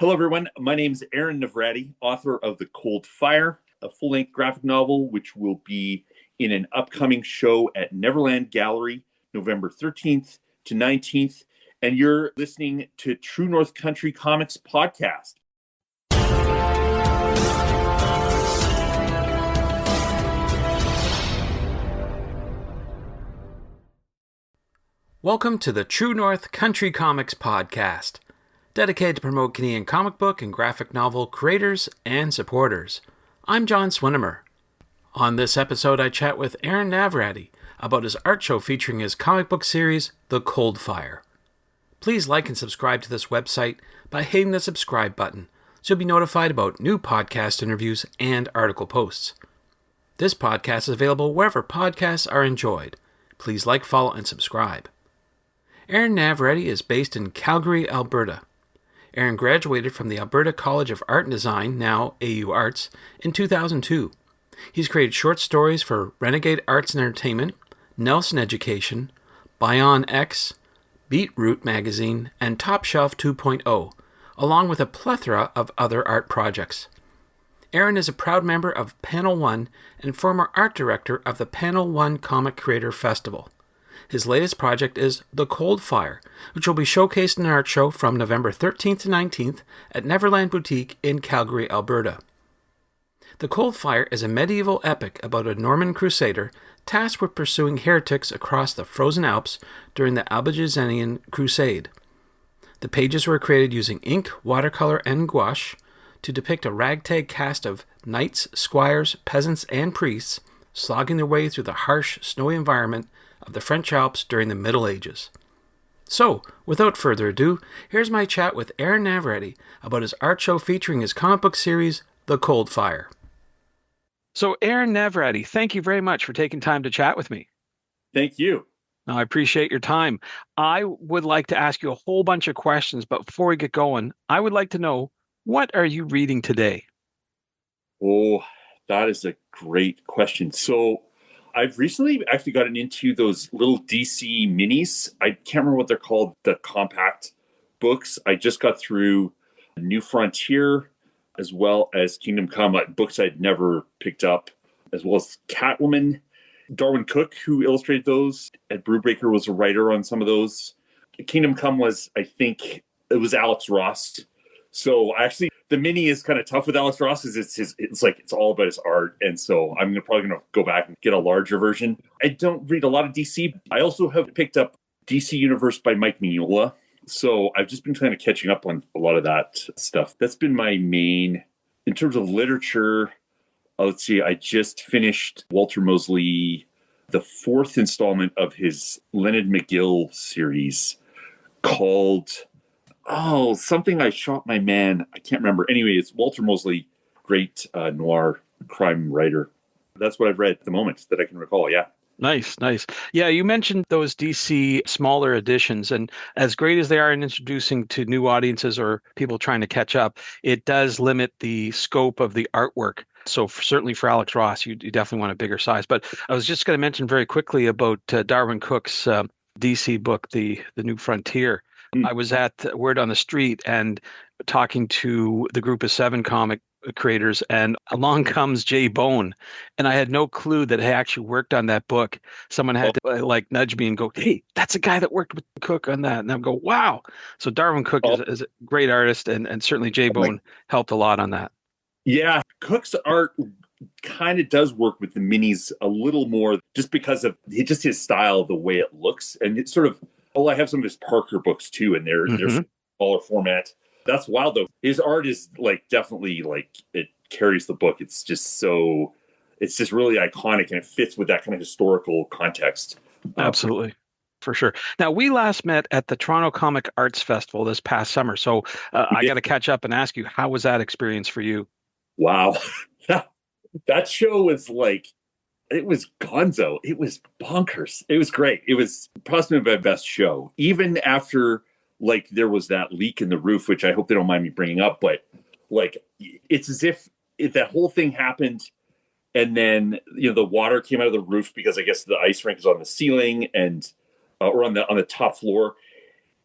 Hello, everyone. My name is Aaron Navrady, author of The Cold Fire, a full-length graphic novel, which will be in an upcoming show at Neverland Gallery, November 13th to 19th. And you're listening to True North Country Comics Podcast. Welcome to the True North Country Comics Podcast, dedicated to promote Canadian comic book and graphic novel creators and supporters. I'm John Swinimer. On this episode, I chat with Aaron Navrady about his art show featuring his comic book series, The Cold Fire. Please like and subscribe to this website by hitting the subscribe button so you'll be notified about new podcast interviews and article posts. This podcast is available wherever podcasts are enjoyed. Please like, follow, and subscribe. Aaron Navrady is based in Calgary, Alberta. Aaron graduated from the Alberta College of Art and Design, now AUarts, in 2002. He's created short stories for Renegade Arts Entertainment, Nelson Education, BionX, BeatRoute magazine, and Top Shelf 2.0, along with a plethora of other art projects. Aaron is a proud member of Panel One and former art director of the Panel One Comic Creator Festival. His latest project is The Cold Fire, which will be showcased in an art show from November 13th to 19th at NVRLND Boutique in Calgary, Alberta. The Cold Fire is a medieval epic about a Norman Crusader tasked with pursuing heretics across the frozen Alps during the Albigensian Crusade. The pages were created using ink, watercolour, and gouache to depict a ragtag cast of knights, squires, peasants, and priests slogging their way through the harsh, snowy environment of the French Alps during the Middle Ages. So, without further ado, here's my chat with Aaron Navrady about his art show featuring his comic book series, The Cold Fire. So, Aaron Navrady, thank you very much for taking time to chat with me. Thank you. Now, I appreciate your time. I would like to ask you a whole bunch of questions, but before we get going, I would like to know, what are you reading today? Oh, that is a great question. So, I've recently actually gotten into those little DC minis. I can't remember what they're called, the compact books. I just got through New Frontier as well as Kingdom Come, books I'd never picked up, as well as Catwoman. Darwin Cook, who illustrated those. Ed Brubaker was a writer on some of those. Kingdom Come was, I think, it was Alex Ross. So actually, the mini is kind of tough with Alex Ross because it's all about his art. And so I'm probably going to go back and get a larger version. I don't read a lot of DC. I also have picked up DC Universe by Mike Mignola. So I've just been kind of catching up on a lot of that stuff. That's been my main. In terms of literature, let's see, I just finished Walter Mosley, the fourth installment of his Leonard McGill series called... something I Shot My Man. I can't remember. Anyway, it's Walter Mosley, great noir crime writer. That's what I've read at the moment that I can recall, yeah. Nice. Yeah, you mentioned those DC smaller editions, and as great as they are in introducing to new audiences or people trying to catch up, it does limit the scope of the artwork. So certainly for Alex Ross, you definitely want a bigger size. But I was just going to mention very quickly about Darwin Cook's DC book, The New Frontier. I was at Word on the Street and talking to the group of 7 comic creators, and along comes Jay Bone, and I had no clue that he actually worked on that book. Someone had to nudge me and go, "Hey, that's a guy that worked with Cook on that," and I go, "Wow!" So Darwin Cook is a great artist, and certainly Jay Bone helped a lot on that. Yeah, Cook's art kind of does work with the minis a little more, just because of just his style, the way it looks, and it's sort of. I have some of his Parker books too, and they're smaller format. That's wild though. His art is definitely it carries the book. It's just really iconic, and it fits with that kind of historical context. Absolutely. For sure. Now, we last met at the Toronto Comic Arts Festival this past summer. So I got to catch up and ask you, how was that experience for you? Wow. That show was it was gonzo. It was bonkers. It was great. It was possibly my best show. Even after, there was that leak in the roof, which I hope they don't mind me bringing up, but, it's as if that whole thing happened, and then, the water came out of the roof because I guess the ice rink is on the ceiling and or on the top floor.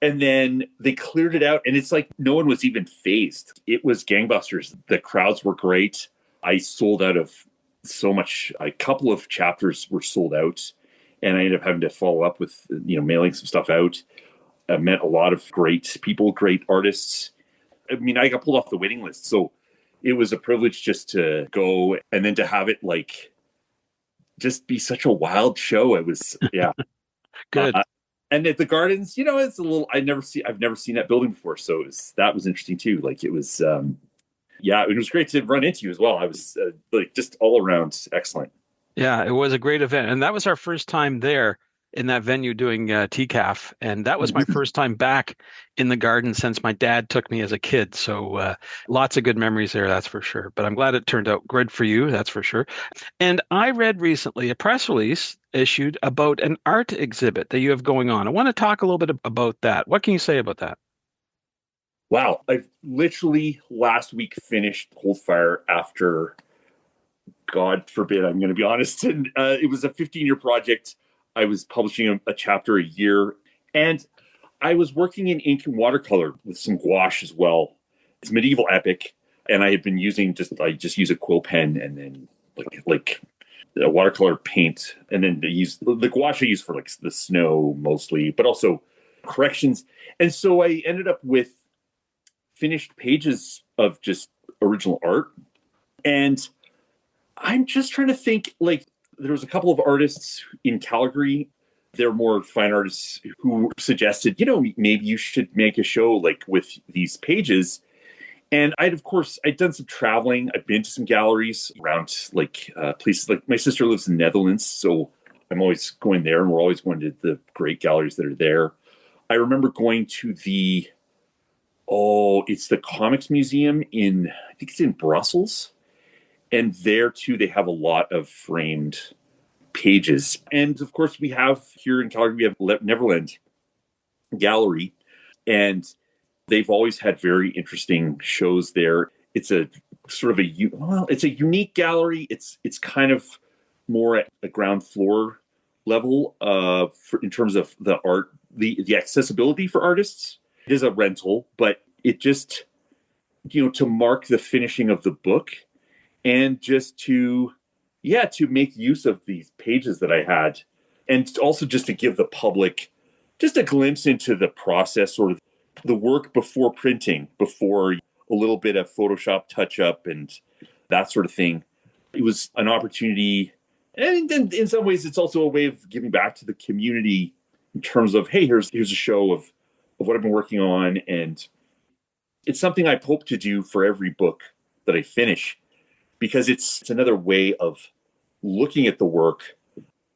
And then they cleared it out, and it's like no one was even phased. It was gangbusters. The crowds were great. I sold out of so much. A couple of chapters were sold out, and I ended up having to follow up with, mailing some stuff out. I met a lot of great people, great artists. I mean, I got pulled off the waiting list, so it was a privilege just to go and then to have it like just be such a wild show. It was, yeah. Good. And at the Gardens, it's a little. I've never seen that building before, so that was interesting too. Like it was, it was great to run into you as well. I was like just all around excellent. Yeah, it was a great event. And that was our first time there in that venue doing TCAF. And that was my first time back in the garden since my dad took me as a kid. So lots of good memories there, that's for sure. But I'm glad it turned out good for you, that's for sure. And I read recently a press release issued about an art exhibit that you have going on. I want to talk a little bit about that. What can you say about that? Wow. I've literally last week finished Coldfire after, God forbid, I'm going to be honest. And it was a 15-year project. I was publishing a chapter a year, and I was working in ink and watercolor with some gouache as well. It's medieval epic, and I had been I just use a quill pen and then like a watercolor paint, and then the gouache I use for like the snow mostly, but also corrections. And so I ended up with finished pages of just original art, and I'm just trying to think, like, there was a couple of artists in Calgary. They're more fine artists who suggested, maybe you should make a show like with these pages. And I'd done some traveling. I've been to some galleries around places like my sister lives in the Netherlands. So I'm always going there, and we're always going to the great galleries that are there. I remember going to it's the Comics Museum I think it's in Brussels. And there, too, they have a lot of framed pages. And, of course, we have here in Calgary, we have NVRLND Gallery. And they've always had very interesting shows there. It's a sort of it's a unique gallery. It's kind of more at the ground floor level in terms of the art, the accessibility for artists. It is a rental, but it just, to mark the finishing of the book, and just to make use of these pages that I had, and also just to give the public just a glimpse into the process or the work before printing, before a little bit of Photoshop touch up and that sort of thing. It was an opportunity, and in some ways it's also a way of giving back to the community in terms of, hey, here's a show of what I've been working on. And it's something I hope to do for every book that I finish, because it's another way of looking at the work.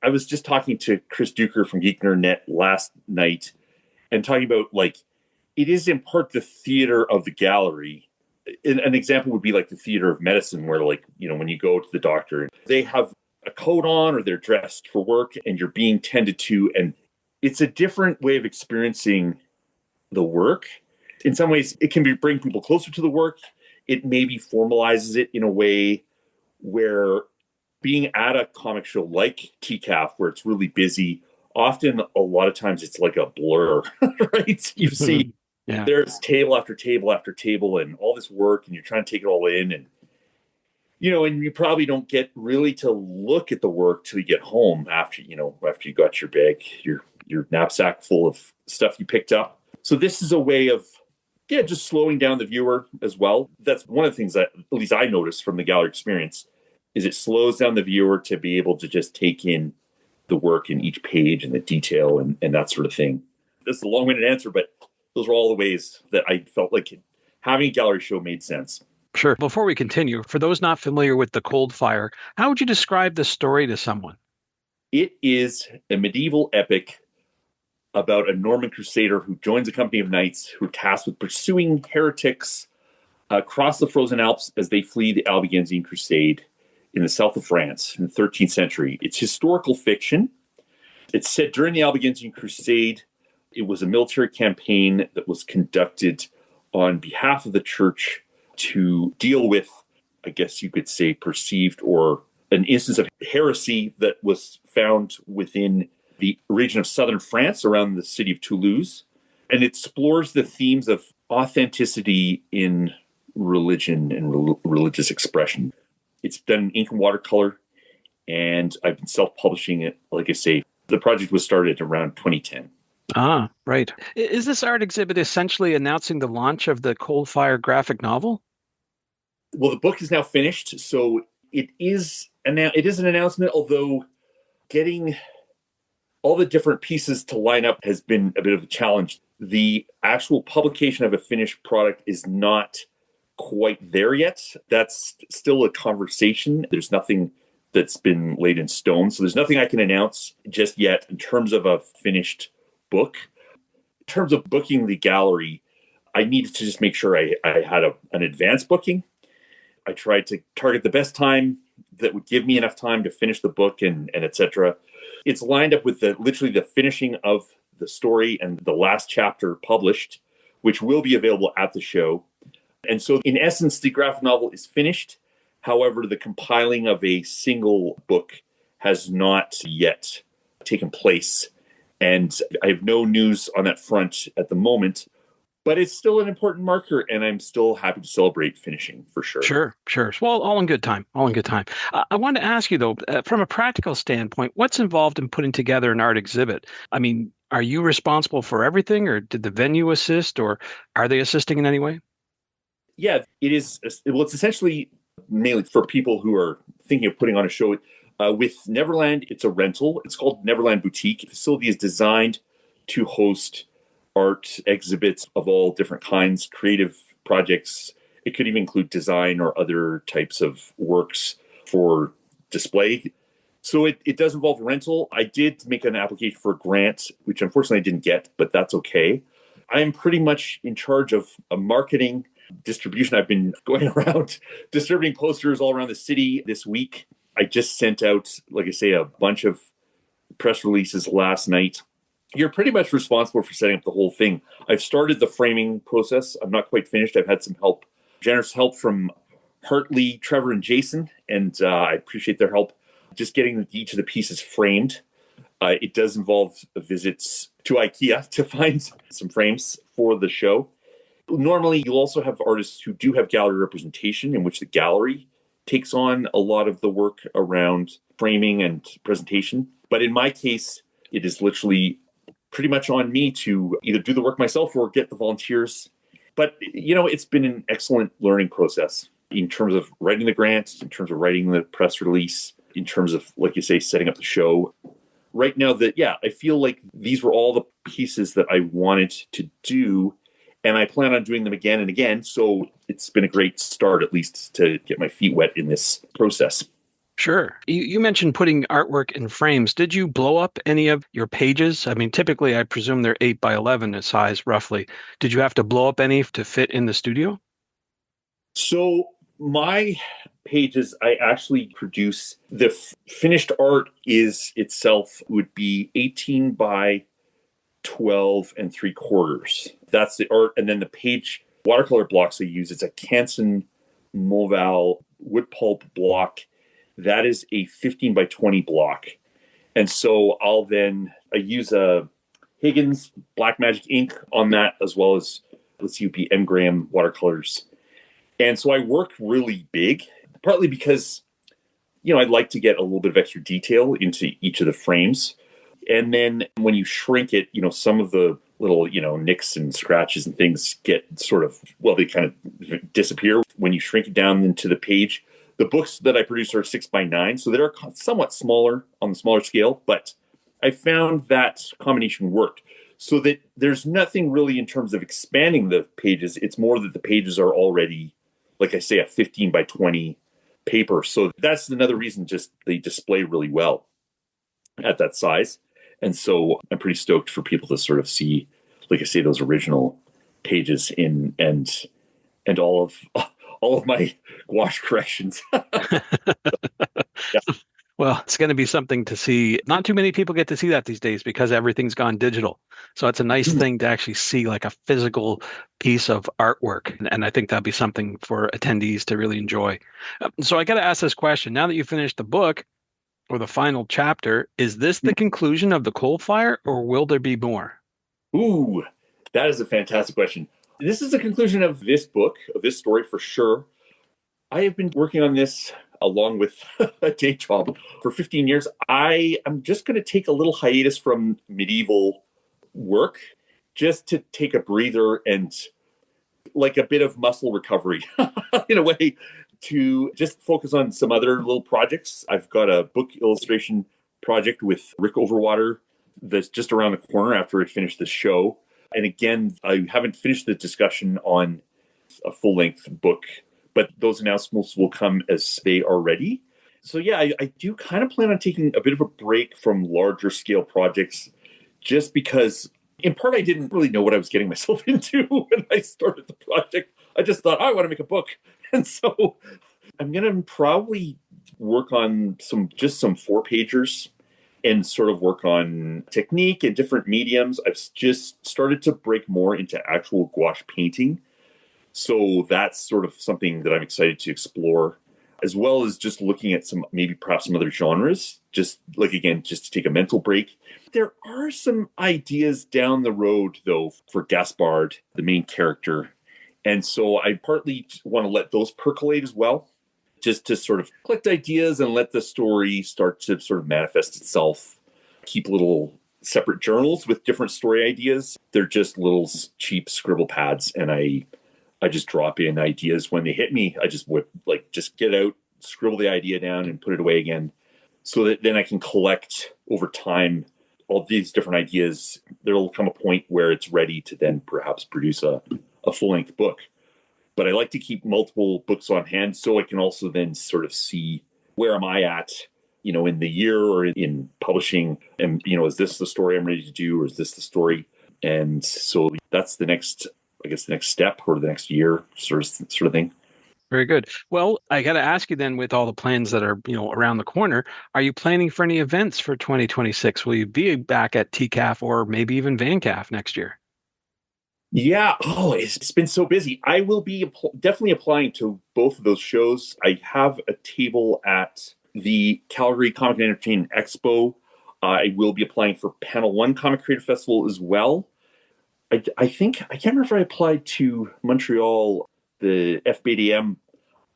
I was just talking to Chris Duker from Geek Nerd Net last night and talking about, like, it is in part the theater of the gallery. An example would be like the theater of medicine, where, like, when you go to the doctor, they have a coat on or they're dressed for work and you're being tended to. And it's a different way of experiencing the work. In some ways, it can bring people closer to the work. It maybe formalizes it in a way where being at a comic show like TCAF, where it's really busy, often a lot of times it's like a blur, right? You see there's table after table after table and all this work, and you're trying to take it all in. And, and you probably don't get really to look at the work till you get home after you got your bag, your knapsack full of stuff you picked up. So this is a way of, just slowing down the viewer as well. That's one of the things that at least I noticed from the gallery experience, is it slows down the viewer to be able to just take in the work in each page and the detail and that sort of thing. That's a long-winded answer, but those are all the ways that I felt like having a gallery show made sense. Sure. Before we continue, for those not familiar with the Coldfire, how would you describe the story to someone? It is a medieval epic about a Norman Crusader who joins a company of knights who are tasked with pursuing heretics across the frozen Alps as they flee the Albigensian Crusade in the south of France in the 13th century. It's historical fiction. It's set during the Albigensian Crusade. It was a military campaign that was conducted on behalf of the church to deal with, I guess you could say, perceived or an instance of heresy that was found within the region of southern France around the city of Toulouse. and it explores the themes of authenticity in religion and religious expression. It's done in ink and watercolor, and I've been self-publishing it. Like I say, the project was started around 2010. Ah, right. Is this art exhibit essentially announcing the launch of the Coldfire graphic novel? Well, the book is now finished, so it is an announcement, although getting all the different pieces to line up has been a bit of a challenge. The actual publication of a finished product is not quite there yet. That's still a conversation. There's nothing that's been laid in stone. So there's nothing I can announce just yet in terms of a finished book. In terms of booking the gallery, I needed to just make sure I had an advance booking. I tried to target the best time that would give me enough time to finish the book and etc. It's lined up with literally the finishing of the story and the last chapter published, which will be available at the show. And so in essence, the graphic novel is finished. However, the compiling of a single book has not yet taken place. And I have no news on that front at the moment, but it's still an important marker, and I'm still happy to celebrate finishing for sure. Sure. Well, all in good time. I wanted to ask you, though, from a practical standpoint, what's involved in putting together an art exhibit? I mean, are you responsible for everything, or did the venue assist, or are they assisting in any way? Yeah, it is. Well, it's essentially mainly for people who are thinking of putting on a show. With Neverland, it's a rental. It's called NVRLND Boutique. The facility is designed to host art exhibits of all different kinds, creative projects. It could even include design or other types of works for display. So it does involve rental. I did make an application for a grant, which unfortunately I didn't get, but that's okay. I am pretty much in charge of marketing, distribution. I've been going around distributing posters all around the city this week. I just sent out, like I say, a bunch of press releases last night. You're pretty much responsible for setting up the whole thing. I've started the framing process. I'm not quite finished. I've had some help, generous help from Hartley, Trevor, and Jason, and I appreciate their help. Just getting each of the pieces framed. It does involve visits to IKEA to find some frames for the show. Normally, you'll also have artists who do have gallery representation, in which the gallery takes on a lot of the work around framing and presentation. But in my case, it is literally pretty much on me to either do the work myself or get the volunteers. But, it's been an excellent learning process in terms of writing the grant, in terms of writing the press release, in terms of, like you say, setting up the show. Right now, I feel like these were all the pieces that I wanted to do, and I plan on doing them again and again. So it's been a great start, at least, to get my feet wet in this process. Sure. You mentioned putting artwork in frames. Did you blow up any of your pages? I mean, typically, I presume they're 8 by 11 in size, roughly. Did you have to blow up any to fit in the studio? So my pages, I actually produce. The finished art is itself would be 18 by 12 and 3/4. That's the art. And then the page watercolor blocks I use, it's a Canson Moval wood pulp block. That is a 15 by 20 block. And so I use a Higgins Black Magic ink on that, as well as, M. Graham watercolors. And so I work really big, partly because, I'd like to get a little bit of extra detail into each of the frames. And then when you shrink it, some of the little, nicks and scratches and things get they kind of disappear when you shrink it down into the page. The books that I produce are 6 by 9, so they're somewhat smaller on the smaller scale, but I found that combination worked. So that there's nothing really in terms of expanding the pages. It's more that the pages are already, like I say, a 15 by 20 paper. So that's another reason just they display really well at that size. And so I'm pretty stoked for people to sort of see, like I say, those original pages in and all of my gouache corrections. Yeah. Well, it's going to be something to see. Not too many people get to see that these days because everything's gone digital. So it's a nice thing to actually see like a physical piece of artwork. And I think that'll be something for attendees to really enjoy. So I got to ask this question. Now that you finished the book or the final chapter, is this the conclusion of the Coldfire, or will there be more? Ooh, That is a fantastic question. This is the conclusion of this book, of this story for sure. I have been working on this along with a day job for 15 years. I am just going to take a little hiatus from medieval work just to take a breather and like a bit of muscle recovery in a way to just focus on some other little projects. I've got a book illustration project with Rick Overwater that's just around the corner after I finish the show. And again, I haven't finished the discussion on a full-length book, but those announcements will come as they are ready. So yeah, I do kind of plan on taking a bit of a break from larger scale projects just because in part I didn't really know what I was getting myself into when I started the project. I just thought, oh, I want to make a book. And so I'm going to probably work on some 4-pagers and sort of work on technique and different mediums. I've just started to break more into actual gouache painting. So that's sort of something that I'm excited to explore, as well as just looking at perhaps some other genres, just to take a mental break. There are some ideas down the road, though, for Gaspard, the main character. And so I partly want to let those percolate as well, just to sort of collect ideas and let the story start to sort of manifest itself. Keep little separate journals with different story ideas. They're just little cheap scribble pads, and I just drop in ideas when they hit me. I just get out, scribble the idea down, and put it away again, so that then I can collect over time all these different ideas. There'll come a point where it's ready to then perhaps produce a full-length book. But I like to keep multiple books on hand so I can also then sort of see where am I at, in the year or in publishing. And, is this the story I'm ready to do, or is this the story? And so that's the next step, or the next year sort of thing. Very good. Well, I got to ask you then, with all the plans that are, around the corner, are you planning for any events for 2026? Will you be back at TCAF or maybe even VanCAF next year? Yeah. Oh, it's been so busy. I will be definitely applying to both of those shows. I have a table at the Calgary Comic and Entertainment Expo. I will be applying for Panel 1 Comic Creator Festival as well. I think, I can't remember if I applied to Montreal, the FBDM,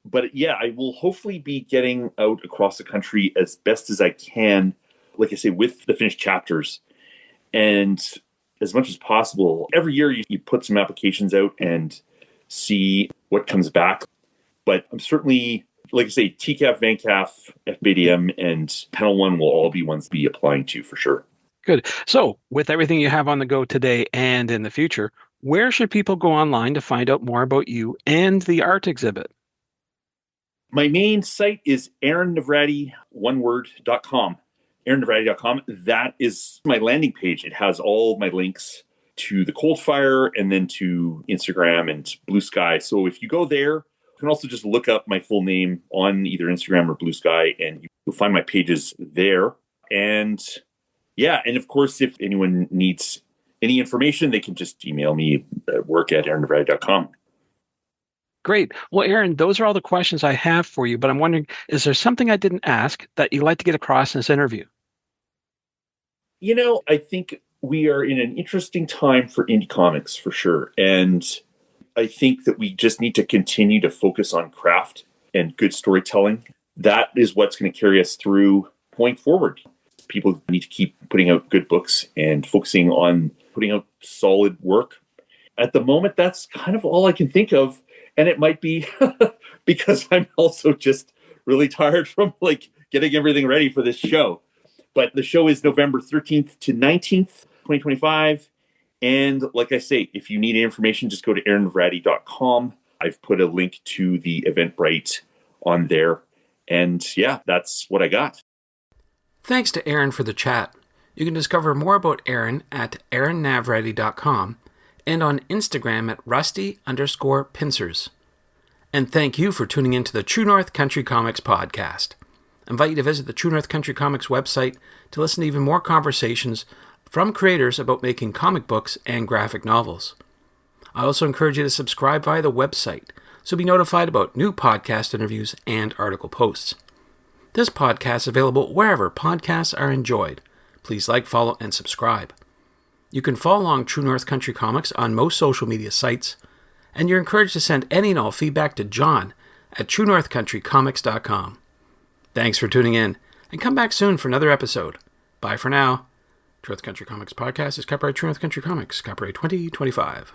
but yeah, I will hopefully be getting out across the country as best as I can, like I say, with the finished chapters. And as much as possible, every year you put some applications out and see what comes back. But I'm certainly, like I say, TCAF, VanCAF, FBDM, and Panel 1 will all be ones to be applying to for sure. Good. So with everything you have on the go today and in the future, where should people go online to find out more about you and the art exhibit? My main site is Aaron Navrady, oneword.com. AaronNavrady.com. That is my landing page. It has all of my links to the Coldfire and then to Instagram and Blue Sky. So if you go there, you can also just look up my full name on either Instagram or Blue Sky, and you'll find my pages there. And yeah, and of course, if anyone needs any information, they can just email me at work@aaronnavrady.com. Great. Well, Aaron, those are all the questions I have for you, but I'm wondering, is there something I didn't ask that you'd like to get across in this interview? I think we are in an interesting time for indie comics for sure. And I think that we just need to continue to focus on craft and good storytelling. That is what's going to carry us through going forward. People need to keep putting out good books and focusing on putting out solid work. At the moment, that's kind of all I can think of. And it might be because I'm also just really tired from getting everything ready for this show. But the show is November 13th to 19th, 2025. And like I say, if you need information, just go to aaronnavrady.com. I've put a link to the Eventbrite on there. And yeah, that's what I got. Thanks to Aaron for the chat. You can discover more about Aaron at aaronnavrady.com and on Instagram at rusty_pincers. And thank you for tuning into the True North Country Comics podcast. I invite you to visit the True North Country Comics website to listen to even more conversations from creators about making comic books and graphic novels. I also encourage you to subscribe via the website so be notified about new podcast interviews and article posts. This podcast is available wherever podcasts are enjoyed. Please like, follow, and subscribe. You can follow along True North Country Comics on most social media sites, and you're encouraged to send any and all feedback to John at truenorthcountrycomics.com. Thanks for tuning in, and come back soon for another episode. Bye for now. True North Country Comics Podcast is copyright True North Country Comics, copyright 2025.